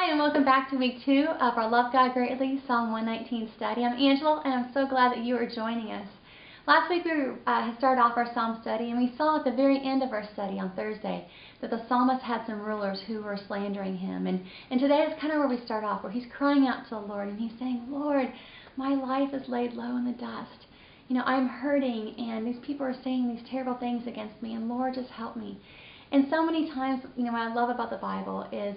Hi, and welcome back to week 2 of our Love God Greatly Psalm 119 study. I'm Angela, and I'm so glad that you are joining us. Last week we had started off our psalm study, and we saw at the very end of our study on Thursday that the psalmist had some rulers who were slandering him. And today is kind of where we start off, where he's crying out to the Lord, and he's saying, Lord, my life is laid low in the dust. You know, I'm hurting, and these people are saying these terrible things against me, and Lord, just help me. And so many times, you know, what I love about the Bible is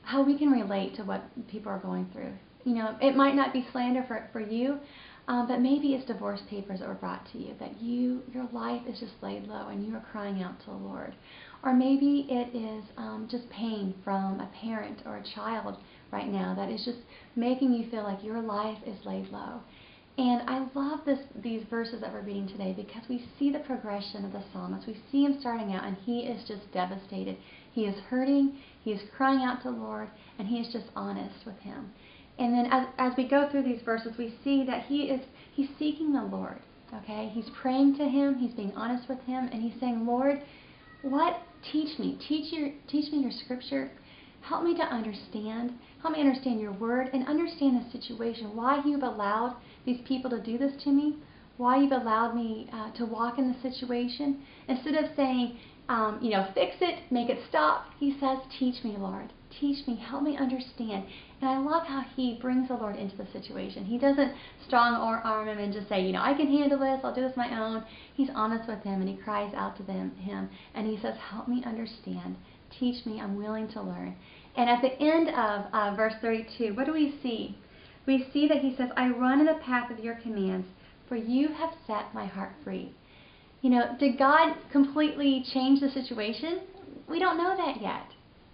how we can relate to what people are going through. You know, it might not be slander for you, but maybe it's divorce papers that were brought to you, that your life is just laid low and you are crying out to the Lord. Or maybe it is just pain from a parent or a child right now that is just making you feel like your life is laid low. And I love these verses that we're reading today because we see the progression of the psalmist. We see him starting out, and he is just devastated. He is hurting, he is crying out to the Lord, and he is just honest with him. And then as we go through these verses, we see that he's seeking the Lord. Okay, he's praying to him, he's being honest with him, and he's saying, Lord, teach me your scripture. Help me to understand. Help me understand your word and understand the situation, why you've allowed these people to do this to me, why you've allowed me to walk in the situation. Instead of saying, fix it, make it stop, he says, teach me, Lord. Teach me. Help me understand. And I love how he brings the Lord into the situation. He doesn't strong arm him and just say, I can handle this, I'll do this my own. He's honest with him, and he cries out to him, and he says, help me understand. Teach me, I'm willing to learn. And at the end of verse 32, what do we see? We see that he says, I run in the path of your commands, for you have set my heart free. Did God completely change the situation? We don't know that yet.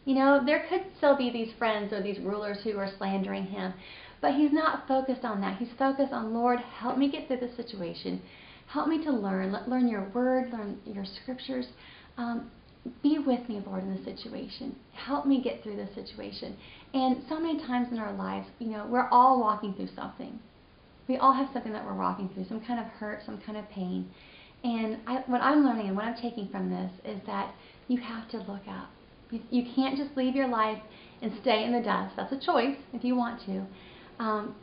There could still be these friends or these rulers who are slandering him, but he's not focused on that. He's focused on, Lord, help me get through this situation. Help me to learn your word, learn your scriptures. Be with me, Lord, in this situation. Help me get through this situation. And so many times in our lives, we're all walking through something. We all have something that we're walking through, some kind of hurt, some kind of pain. And what I'm learning and what I'm taking from this is that you have to look up. You can't just leave your life and stay in the dust. That's a choice if you want to.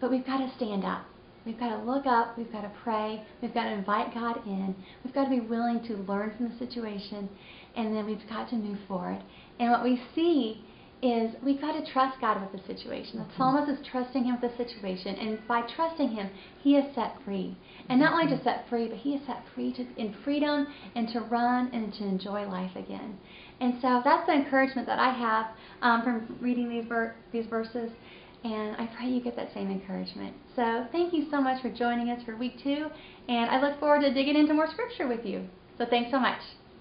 But we've got to stand up. We've got to look up. We've got to pray. We've got to invite God in. We've got to be willing to learn from the situation. And then we've got to move forward. And what we see is we've got to trust God with the situation. The psalmist is trusting him with the situation. And by trusting him, he is set free. And not only just set free, but he is set free in freedom and to run and to enjoy life again. And so that's the encouragement that I have from reading these verses. And I pray you get that same encouragement. So thank you so much for joining us for week 2. And I look forward to digging into more scripture with you. So thanks so much.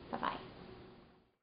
Bye-bye.